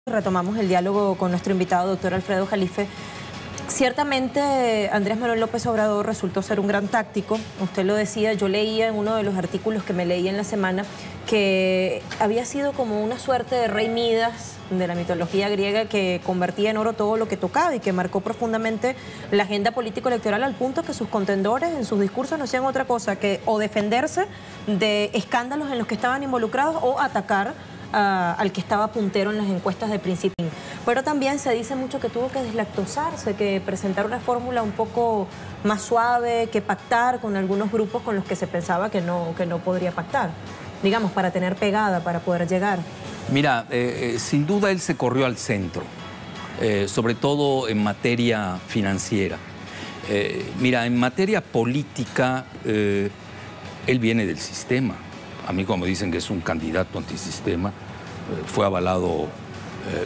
Retomamos el diálogo con nuestro invitado, doctor Alfredo Jalife. Ciertamente Andrés Manuel López Obrador resultó ser un gran táctico, usted lo decía, yo leía en uno de los artículos que me leí en la semana que había sido como una suerte de rey Midas de la mitología griega que convertía en oro todo lo que tocaba y que marcó profundamente la agenda político-electoral al punto que sus contendores en sus discursos no hacían otra cosa que o defenderse de escándalos en los que estaban involucrados o atacar al que estaba puntero en las encuestas de principio. Pero también se dice mucho que tuvo que deslactosarse, que presentar una fórmula un poco más suave, que pactar con algunos grupos con los que se pensaba que no podría pactar, digamos, para tener pegada, para poder llegar. Mira, sin duda él se corrió al centro, sobre todo en materia financiera. Mira, en materia política, él viene del sistema. A mí, como dicen que es un candidato antisistema, fue avalado,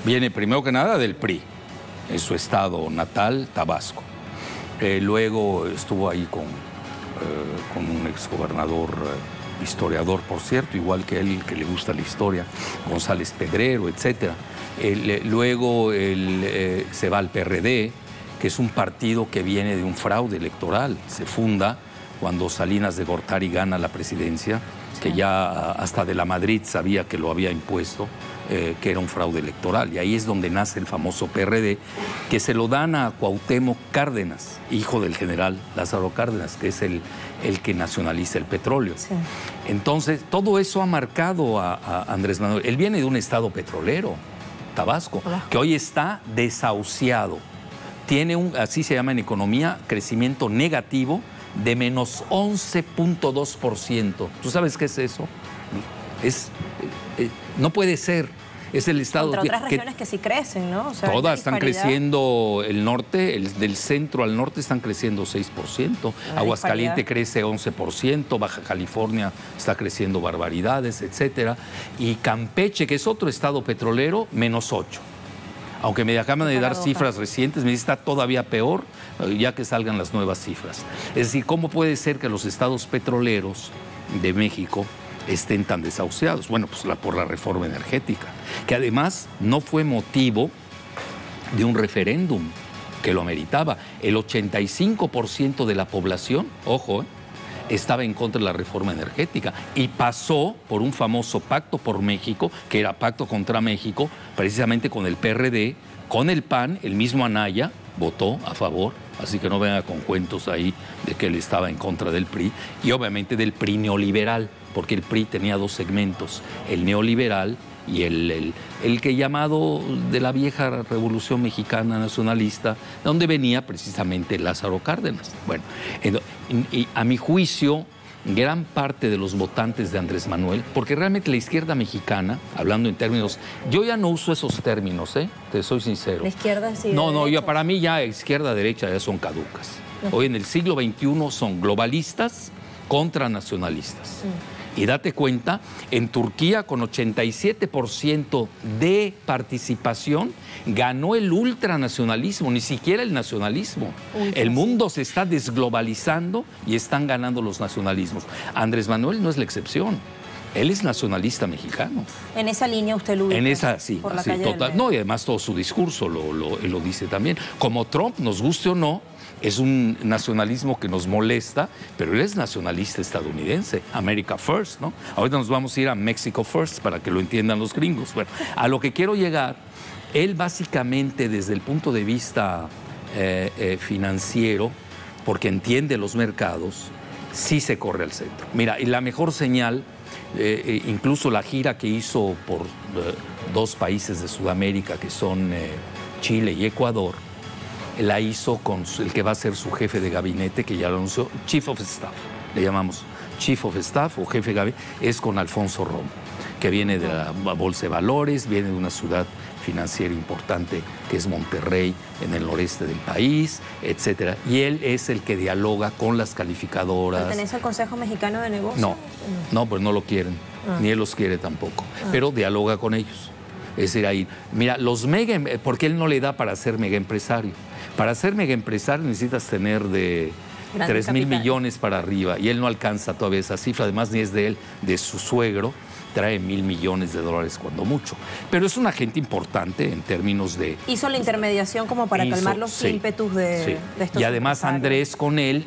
viene primero que nada del PRI, en su estado natal, Tabasco. Luego estuvo ahí con un exgobernador, historiador, por cierto, igual que él, que le gusta la historia, González Pedrero, etc. Luego se va al PRD, que es un partido que viene de un fraude electoral. Se funda cuando Salinas de Gortari gana la presidencia, que ya hasta de la Madrid sabía que lo había impuesto, que era un fraude electoral. Y ahí es donde nace el famoso PRD, que se lo dan a Cuauhtémoc Cárdenas, hijo del general Lázaro Cárdenas, que es el que nacionaliza el petróleo. Sí. Entonces, todo eso ha marcado a Andrés Manuel. Él viene de un estado petrolero, Tabasco, que hoy está desahuciado. Tiene así se llama en economía, crecimiento negativo, de menos 11.2%. ¿Tú sabes qué es eso? No puede ser. Es el estado... Contra otras regiones que sí crecen, ¿no? O sea, todas están creciendo, el norte, del centro al norte están creciendo 6%. Aguascalientes crece 11%, Baja California está creciendo barbaridades, etcétera. Y Campeche, que es otro estado petrolero, menos 8%. Aunque me acaban de dar cifras recientes, me dice está todavía peor, ya que salgan las nuevas cifras. Es decir, ¿cómo puede ser que los estados petroleros de México estén tan desahuciados? Bueno, pues por la reforma energética, que además no fue motivo de un referéndum que lo ameritaba. El 85% de la población, ojo, estaba en contra de la reforma energética y pasó por un famoso pacto por México, que era pacto contra México, precisamente con el PRD, con el PAN, el mismo Anaya votó a favor, así que no venga con cuentos ahí de que él estaba en contra del PRI, y obviamente del PRI neoliberal, porque el PRI tenía dos segmentos, el neoliberal y el que llamado de la vieja revolución mexicana nacionalista, donde venía precisamente Lázaro Cárdenas. Bueno, y a mi juicio, gran parte de los votantes de Andrés Manuel, porque realmente la izquierda mexicana, hablando en términos, yo ya no uso esos términos, te soy sincero. La izquierda sí. No, para mí ya izquierda, derecha ya son caducas. Hoy en el siglo XXI son globalistas contra nacionalistas. Y date cuenta, en Turquía con 87% de participación ganó el ultranacionalismo, ni siquiera el nacionalismo. El mundo se está desglobalizando y están ganando los nacionalismos. Andrés Manuel no es la excepción. Él es nacionalista mexicano. En esa línea usted lo ubica. En esa, sí, por la sí, calle total. No, y además todo su discurso él lo dice también. Como Trump, nos guste o no, es un nacionalismo que nos molesta, pero él es nacionalista estadounidense, America First, ¿no? Ahorita nos vamos a ir a Mexico First para que lo entiendan los gringos. Bueno, a lo que quiero llegar, él básicamente desde el punto de vista financiero, porque entiende los mercados, sí se corre al centro. Mira, y la mejor señal, incluso la gira que hizo por dos países de Sudamérica, que son Chile y Ecuador, la hizo con el que va a ser su jefe de gabinete, que ya lo anunció, Chief of Staff, le llamamos Chief of Staff o jefe de gabinete, es con Alfonso Romo, que viene de la Bolsa de Valores, viene de una ciudad financiera importante que es Monterrey, en el noreste del país, etcétera. Y él es el que dialoga con las calificadoras. ¿Pertenece al Consejo Mexicano de Negocios? No, pues no lo quieren, ni él los quiere tampoco, pero dialoga con ellos. Es decir, ahí, mira, porque él no le da para ser mega empresario. Para ser mega empresario necesitas tener de 3,000 millones para arriba y él no alcanza todavía esa cifra, además ni es de él, de su suegro, trae $1.000 millones cuando mucho. Pero es un agente importante en términos de... Hizo la intermediación como para calmar los ímpetus de estos... Y además Andrés con él,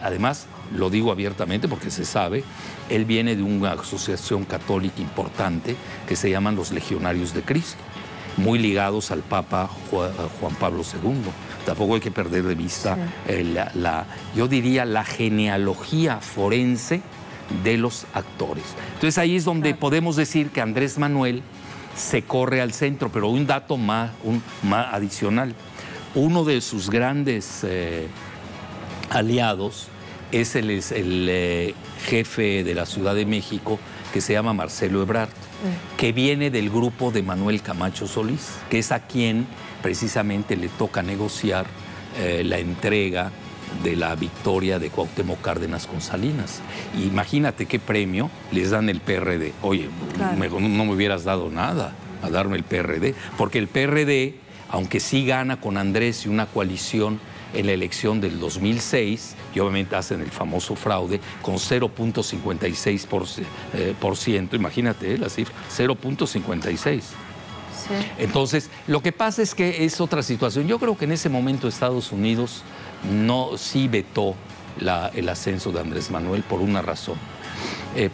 además lo digo abiertamente porque se sabe, él viene de una asociación católica importante que se llaman los Legionarios de Cristo, muy ligados al Papa Juan Pablo II. Tampoco hay que perder de vista yo diría la genealogía forense de los actores. Entonces ahí es donde podemos decir que Andrés Manuel se corre al centro, pero un dato más adicional. Uno de sus grandes aliados es el jefe de la Ciudad de México, que se llama Marcelo Ebrard, que viene del grupo de Manuel Camacho Solís, que es a quien precisamente le toca negociar la entrega de la victoria de Cuauhtémoc Cárdenas con Salinas. Imagínate qué premio les dan el PRD. Oye, claro, no me hubieras dado nada a darme el PRD, porque el PRD, aunque sí gana con Andrés y una coalición en la elección del 2006, y obviamente hacen el famoso fraude, con 0.56%, imagínate la cifra, 0.56%. Sí. Entonces, lo que pasa es que es otra situación. Yo creo que en ese momento Estados Unidos sí vetó el ascenso de Andrés Manuel por una razón,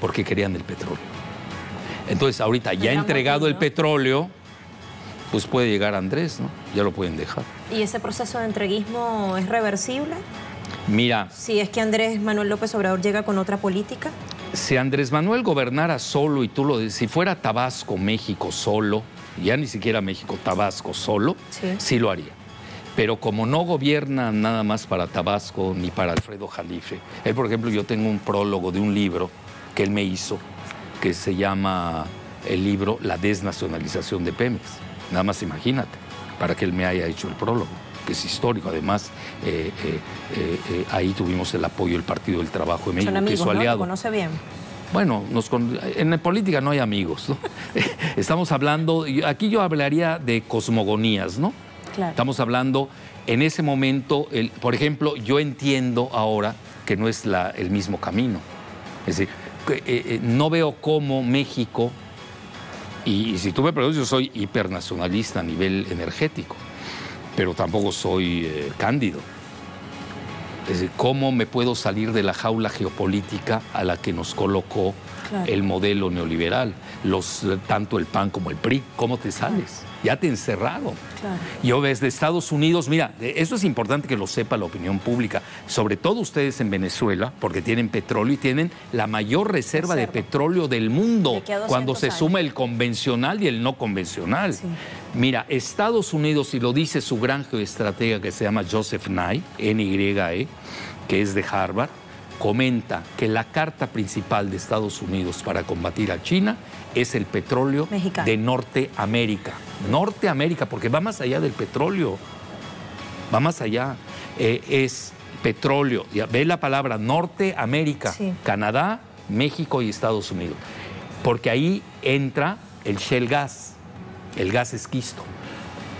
porque querían el petróleo. Entonces, ahorita ya entregado el petróleo, pues puede llegar Andrés, ¿no? Ya lo pueden dejar. ¿Y ese proceso de entreguismo es reversible? Mira... Si es que Andrés Manuel López Obrador llega con otra política. Si Andrés Manuel gobernara solo, y tú lo dices, si fuera Tabasco, México solo, ya ni siquiera México, Tabasco solo, sí lo haría. Pero como no gobierna nada más para Tabasco ni para Alfredo Jalife, él, por ejemplo, yo tengo un prólogo de un libro que él me hizo, que se llama el libro La desnacionalización de Pemex. Nada más imagínate, para que él me haya hecho el prólogo, que es histórico. Además, ahí tuvimos el apoyo del Partido del Trabajo de México, amigos, que es su aliado. ¿No? ¿Lo conoce bien? Bueno, en la política no hay amigos, ¿no? Estamos hablando, aquí yo hablaría de cosmogonías, ¿no? Claro. Estamos hablando, en ese momento, por ejemplo, yo entiendo ahora que no es el mismo camino. Es decir, no veo cómo México, y si tú me preguntas, yo soy hipernacionalista a nivel energético, pero tampoco soy cándido. Es decir, ¿cómo me puedo salir de la jaula geopolítica a la que nos colocó el modelo neoliberal? Tanto el PAN como el PRI, ¿cómo te sales? Ya te encerraron. Yo desde Estados Unidos, mira, eso es importante que lo sepa la opinión pública, sobre todo ustedes en Venezuela, porque tienen petróleo y tienen la mayor reserva de petróleo del mundo cuando se suma el convencional y el no convencional. Sí. Mira, Estados Unidos, y lo dice su gran geoestratega que se llama Joseph Nye, N-Y-E, que es de Harvard, comenta que la carta principal de Estados Unidos para combatir a China es el petróleo de Norteamérica. Norteamérica, porque va más allá del petróleo, va más allá. Es petróleo, ve la palabra Norteamérica, Canadá, México y Estados Unidos, porque ahí entra el shale gas, el gas esquisto.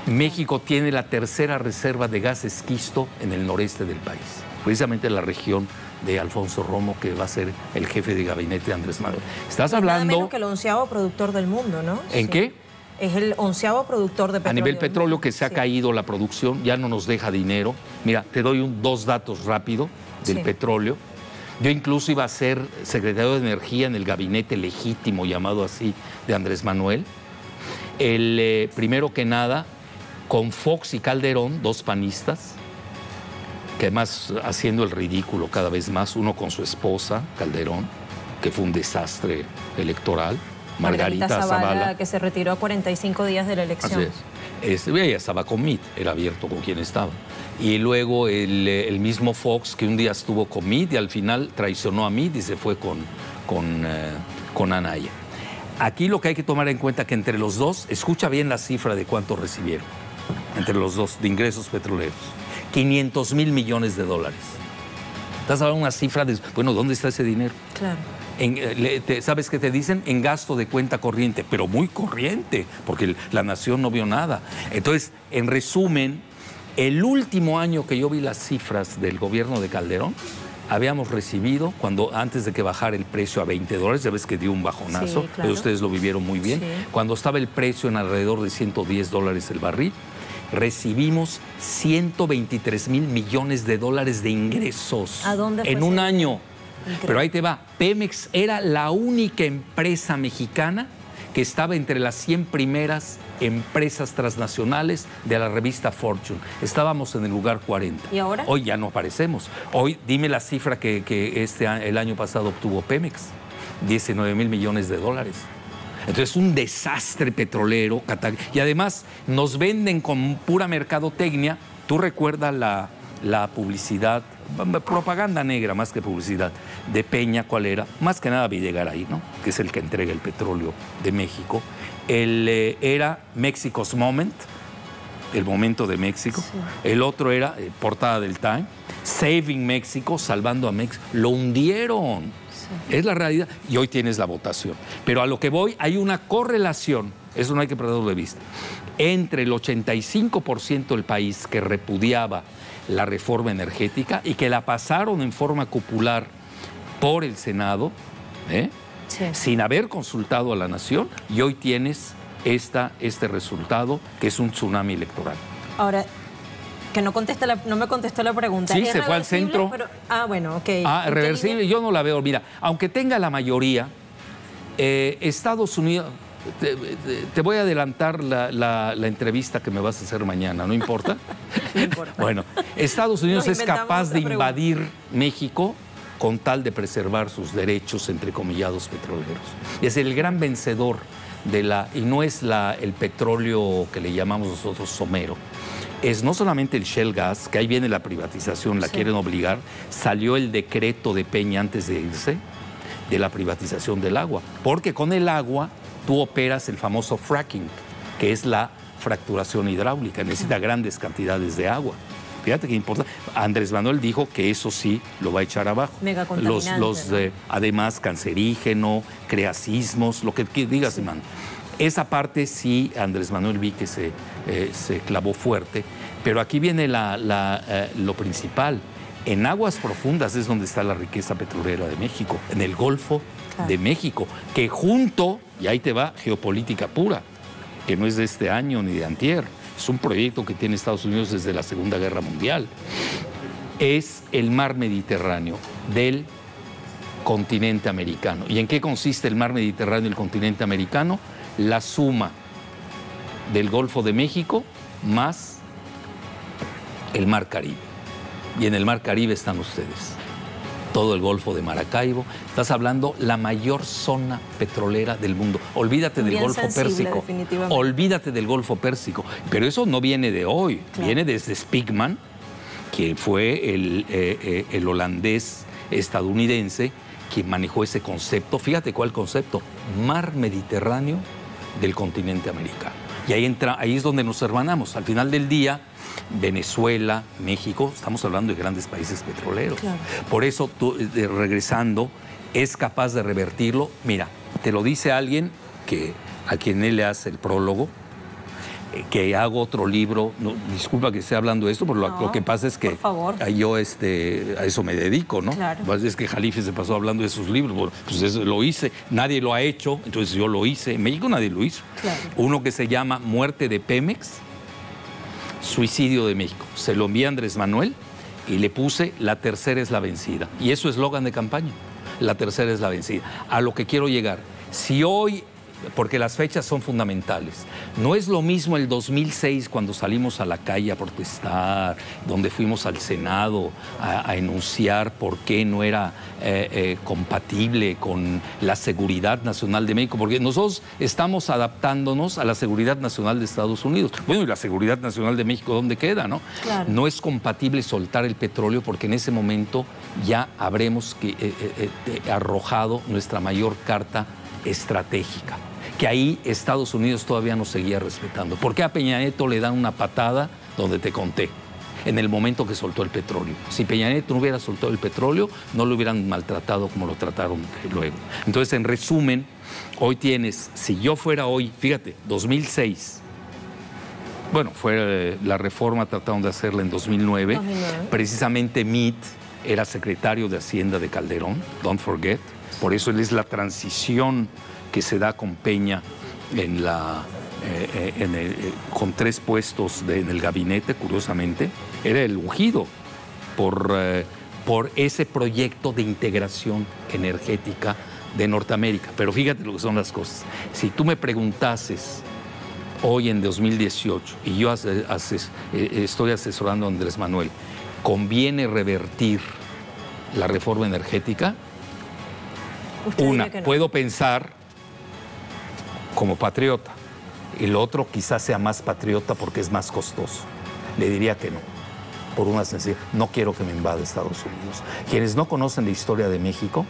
México tiene la tercera reserva de gas esquisto en el noreste del país, precisamente la región de Alfonso Romo, que va a ser el jefe de gabinete de Andrés Manuel. Estás hablando... Nada menos que el 11º productor del mundo, ¿no? ¿En qué? Es el 11º productor de petróleo. A nivel petróleo, que se ha caído la producción, ya no nos deja dinero. Mira, te doy dos datos rápido del petróleo. Yo incluso iba a ser secretario de Energía en el gabinete legítimo, llamado así, de Andrés Manuel. Primero que nada, con Fox y Calderón, dos panistas, que además haciendo el ridículo cada vez más, uno con su esposa, Calderón, que fue un desastre electoral, Margarita Zavala, que se retiró a 45 días de la elección. Así es. Ella estaba con Mitt, era abierto con quien estaba. Y luego el mismo Fox, que un día estuvo con Mitt y al final traicionó a Mitt y se fue con Anaya. Aquí lo que hay que tomar en cuenta es que entre los dos, escucha bien la cifra de cuánto recibieron, entre los dos, de ingresos petroleros. $500,000 millones. Estás hablando de una cifra de... Bueno, ¿dónde está ese dinero? Claro. ¿Sabes qué te dicen? En gasto de cuenta corriente, pero muy corriente, porque la nación no vio nada. Entonces, en resumen, el último año que yo vi las cifras del gobierno de Calderón, habíamos recibido, antes de que bajara el precio a $20, ya ves que dio un bajonazo, sí, claro. ustedes lo vivieron muy bien, sí. Cuando estaba el precio en alrededor de $110 el barril, recibimos $123 mil millones de ingresos. ¿A dónde fue en un año? Increíble. Pero ahí te va, Pemex era la única empresa mexicana que estaba entre las 100 primeras empresas transnacionales de la revista Fortune. Estábamos en el lugar 40. ¿Y ahora? Hoy ya no aparecemos. Hoy dime la cifra que el año pasado obtuvo Pemex, $19 mil millones. Entonces, un desastre petrolero. Y además nos venden con pura mercadotecnia. Tú recuerdas la publicidad, propaganda negra más que publicidad, de Peña, ¿cuál era? Más que nada Videgaray, ¿no? Que es el que entrega el petróleo de México. Era Mexico's Moment, el momento de México. Sí. El otro era, portada del Time, Saving México, salvando a México. Lo hundieron. Sí. Es la realidad. Y hoy tienes la votación. Pero a lo que voy, hay una correlación, eso no hay que perderlo de vista, entre el 85% del país que repudiaba la reforma energética y que la pasaron en forma popular por el Senado, sí, sin haber consultado a la nación, y hoy tienes este resultado que es un tsunami electoral. Ahora, que no me contestó la pregunta. Sí, se fue al centro. Pero, bueno, ok. Reversible, yo no la veo. Mira, aunque tenga la mayoría, Estados Unidos... Te voy a adelantar la entrevista que me vas a hacer mañana, ¿no importa? No importa. Bueno, Estados Unidos es capaz de invadir México con tal de preservar sus derechos, entrecomillados, petroleros. Es el gran vencedor y no es el petróleo que le llamamos nosotros somero. Es no solamente el shale gas, que ahí viene la privatización, la quieren obligar. Salió el decreto de Peña antes de irse, de la privatización del agua. Porque con el agua tú operas el famoso fracking, que es la fracturación hidráulica. Necesita grandes cantidades de agua. Fíjate qué importante. Andrés Manuel dijo que eso sí lo va a echar abajo. Mega contaminante, ¿no? Además, cancerígeno, crea sismos, lo que digas, sí. Man. Esa parte sí, Andrés Manuel vi que se clavó fuerte. Pero aquí viene lo principal. En aguas profundas es donde está la riqueza petrolera de México, en el Golfo de México, que junto, y ahí te va, geopolítica pura, que no es de este año ni de antier, es un proyecto que tiene Estados Unidos desde la Segunda Guerra Mundial, es el mar Mediterráneo del continente americano. ¿Y en qué consiste el mar Mediterráneo del continente americano? La suma del Golfo de México más el mar Caribe. Y en el mar Caribe están ustedes. Todo el Golfo de Maracaibo. Estás hablando la mayor zona petrolera del mundo. Olvídate del Golfo Pérsico. Olvídate del Golfo Pérsico. Pero eso no viene de hoy. Claro. Viene desde Spigman, que fue el holandés estadounidense que manejó ese concepto. Fíjate cuál concepto. Mar Mediterráneo del continente americano. Y ahí es donde nos hermanamos. Al final del día, Venezuela, México, estamos hablando de grandes países petroleros. Claro. Por eso, regresando, es capaz de revertirlo. Mira, te lo dice alguien a quien él le hace el prólogo, que hago otro libro. No, disculpa que esté hablando de esto, pero lo que pasa es que yo a eso me dedico, ¿no? Claro. Es que Jalife se pasó hablando de sus libros. Pues eso lo hice, nadie lo ha hecho, entonces yo lo hice. En México nadie lo hizo. Claro. Uno que se llama Muerte de Pemex, Suicidio de México. Se lo envié a Andrés Manuel y le puse La tercera es la vencida. Y es su eslogan de campaña. La tercera es la vencida. A lo que quiero llegar. Si hoy, porque las fechas son fundamentales, no es lo mismo el 2006 cuando salimos a la calle a protestar, donde fuimos al Senado a enunciar por qué no era compatible con la seguridad nacional de México, porque nosotros estamos adaptándonos a la seguridad nacional de Estados Unidos. Bueno, ¿y la seguridad nacional de México dónde queda, no? Claro. No es compatible soltar el petróleo porque en ese momento ya habremos arrojado nuestra mayor carta estratégica, que ahí Estados Unidos todavía nos seguía respetando. ¿Por qué a Peña Nieto le dan una patada donde te conté? En el momento que soltó el petróleo. Si Peña Nieto no hubiera soltado el petróleo, no lo hubieran maltratado como lo trataron luego. Entonces, en resumen, hoy tienes, si yo fuera hoy, fíjate, 2006, bueno, fue la reforma, trataron de hacerla en 2009. Precisamente Meade, era secretario de Hacienda de Calderón, don't forget. Por eso él es la transición que se da con Peña con 3 puestos en el gabinete, curiosamente. Era el ungido por ese proyecto de integración energética de Norteamérica. Pero fíjate lo que son las cosas. Si tú me preguntases hoy en 2018, y yo estoy asesorando a Andrés Manuel, ¿conviene revertir la reforma energética? Una, puedo pensar como patriota. El otro quizás sea más patriota porque es más costoso. Le diría que no, por una sencilla, no quiero que me invada Estados Unidos. Quienes no conocen la historia de México,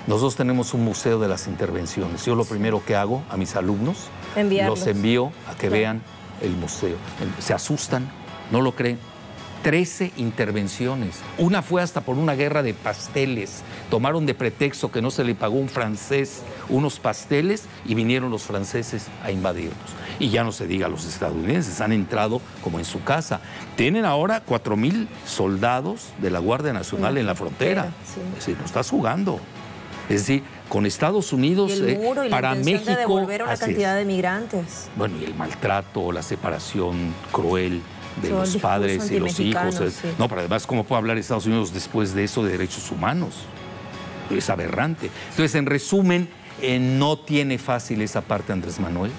nosotros tenemos un museo de las intervenciones. Yo lo primero que hago a mis alumnos, los envío a que vean el museo. Se asustan, no lo creen. 13 intervenciones. Una fue hasta por una guerra de pasteles. Tomaron de pretexto que no se le pagó un francés unos pasteles y vinieron los franceses a invadirnos. Y ya no se diga, los estadounidenses han entrado como en su casa. Tienen ahora 4,000 soldados de la Guardia Nacional en la frontera. Sí. Es decir, no estás jugando. Es decir, con Estados Unidos, y el muro y para la México, de devolver una cantidad de migrantes. Bueno, y el maltrato, la separación cruel de los padres y los hijos. Sí. No, pero además, ¿cómo puede hablar Estados Unidos después de eso de derechos humanos? Es aberrante. Entonces, en resumen, no tiene fácil esa parte Andrés Manuel.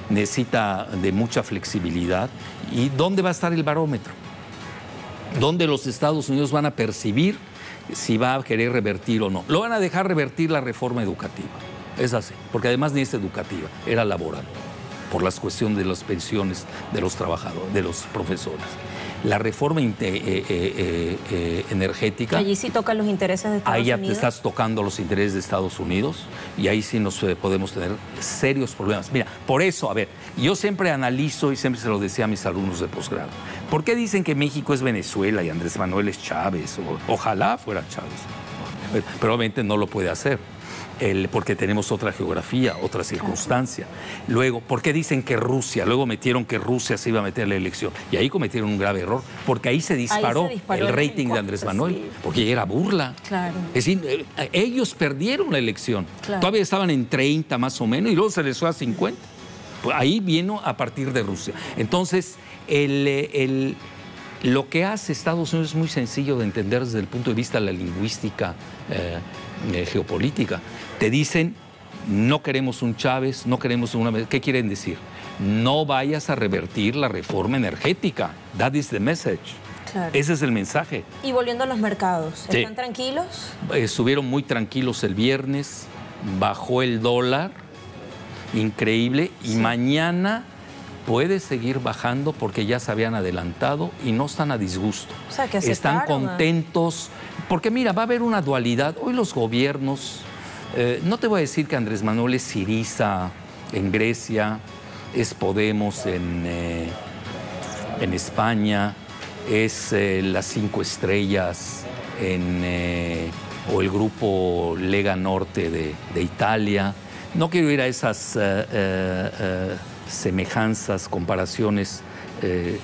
Necesita de mucha flexibilidad. ¿Y dónde va a estar el barómetro? ¿Dónde los Estados Unidos van a percibir si va a querer revertir o no? Lo van a dejar revertir la reforma educativa. Es así, porque además ni es educativa, era laboral, por las cuestiones de las pensiones de los trabajadores, de los profesores. La reforma energética... Allí sí tocan los intereses de Estados Unidos. Ahí ya te estás tocando los intereses de Estados Unidos y ahí sí nos podemos tener serios problemas. Mira, por eso, a ver, yo siempre analizo y siempre se lo decía a mis alumnos de posgrado. ¿Por qué dicen que México es Venezuela y Andrés Manuel es Chávez? Ojalá fuera Chávez. Pero obviamente no lo puede hacer. Porque tenemos otra geografía, otra circunstancia. Luego, ¿por qué dicen que Rusia? Luego metieron que Rusia se iba a meter en la elección. Y ahí cometieron un grave error, porque ahí se disparó el rating de Andrés Manuel, sí, porque era burla. Claro. Es decir, ellos perdieron la elección. Claro. Todavía estaban en 30 más o menos, y luego se les fue a 50. Pues ahí vino a partir de Rusia. Entonces, lo que hace Estados Unidos es muy sencillo de entender desde el punto de vista de la lingüística geopolítica. Te dicen, no queremos un Chávez, no queremos una... ¿Qué quieren decir? No vayas a revertir la reforma energética. That is the message. Claro. Ese es el mensaje. Y volviendo a los mercados, ¿están tranquilos? Estuvieron muy tranquilos el viernes, bajó el dólar, increíble, y mañana puede seguir bajando porque ya se habían adelantado y no están a disgusto. O sea, que están contentos, porque mira, va a haber una dualidad. Hoy los gobiernos, no te voy a decir que Andrés Manuel es Syriza en Grecia, es Podemos en España, es las 5 estrellas o el grupo Lega Norte de Italia. No quiero ir a esas semejanzas, comparaciones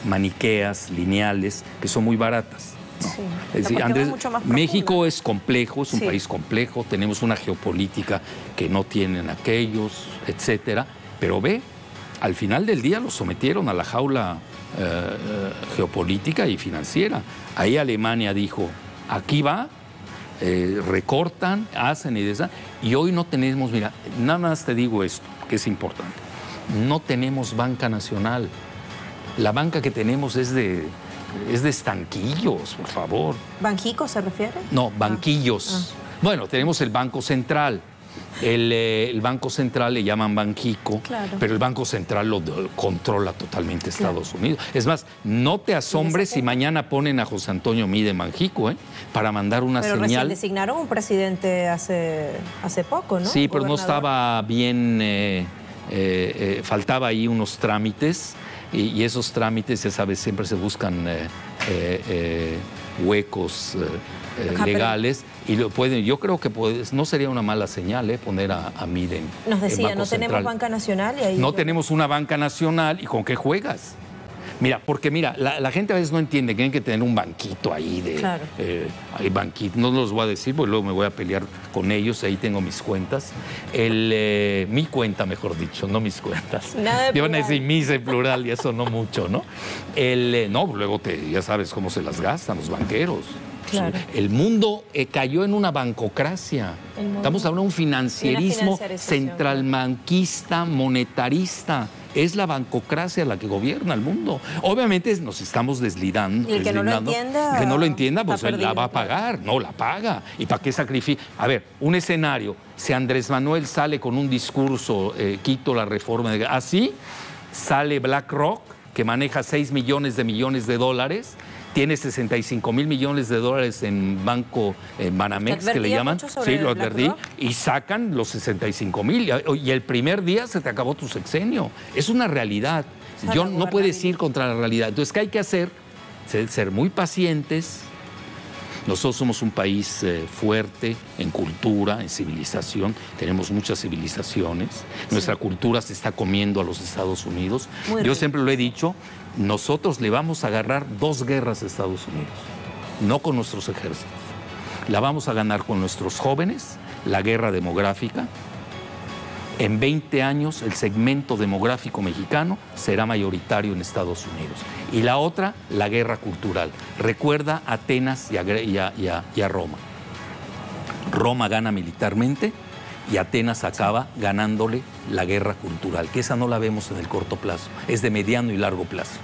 maniqueas, lineales, que son muy baratas. ¿No? Sí. Es decir, Andrés, México es complejo, es un país complejo, tenemos una geopolítica que no tienen aquellos, etcétera, pero ve, al final del día los sometieron a la jaula geopolítica y financiera. Ahí Alemania dijo, aquí va, recortan, hacen y deshacen, y hoy no tenemos, mira, nada más te digo esto, que es importante, no tenemos banca nacional. La banca que tenemos es de estanquillos, por favor. ¿Banjico se refiere? No, banquillos. Bueno, tenemos el Banco Central. El Banco Central le llaman Banjico, pero el Banco Central lo controla totalmente Estados Unidos. Es más, no te asombres si mañana ponen a José Antonio Mide en Banjico, para mandar una señal. Pero recién designaron un presidente hace poco, ¿no? Sí, pero no estaba bien, faltaba ahí unos trámites. Y esos trámites, ya sabes, siempre se buscan huecos legales y lo pueden. Yo creo que no sería una mala señal poner a Mide. Nos decía, no tenemos banca nacional y ahí... No tenemos una banca nacional, ¿y con qué juegas? Mira, porque mira, la gente a veces no entiende que hay que tener un banquito ahí de... Claro. Hay banquito, no los voy a decir porque luego me voy a pelear con ellos, ahí tengo mis cuentas. Mi cuenta, mejor dicho, no mis cuentas. Nada de Yo van a plural. decir mis en plural y eso no mucho, ¿no? No, luego ya sabes cómo se las gastan los banqueros. Claro. El mundo cayó en una bancocracia. Estamos hablando de un financierismo centralbanquista, monetarista. Es la bancocracia la que gobierna el mundo. Obviamente nos estamos deslindando. Y el que no lo entienda, que no lo entienda, pues está él la perdido, va a pagar. No, la paga. ¿Y para qué sacrifica? A ver, un escenario. Si Andrés Manuel sale con un discurso, quito la reforma, así sale BlackRock, que maneja 6 millones de dólares, tiene 65 mil millones de dólares en banco, en Banamex, que le llaman. Sí, lo advertí. Y sacan los 65 mil. Y el primer día se te acabó tu sexenio. Es una realidad. Yo no puedes ir contra la realidad. Entonces, ¿qué hay que hacer? Ser muy pacientes. Nosotros somos un país fuerte en cultura, en civilización. Tenemos muchas civilizaciones. Nuestra cultura se está comiendo a los Estados Unidos. Yo siempre lo he dicho, nosotros le vamos a agarrar 2 guerras a Estados Unidos, no con nuestros ejércitos. La vamos a ganar con nuestros jóvenes, la guerra demográfica. En 20 años el segmento demográfico mexicano será mayoritario en Estados Unidos. Y la otra, la guerra cultural. Recuerda a Atenas y a Roma. Roma gana militarmente y Atenas acaba ganándole la guerra cultural, que esa no la vemos en el corto plazo, es de mediano y largo plazo.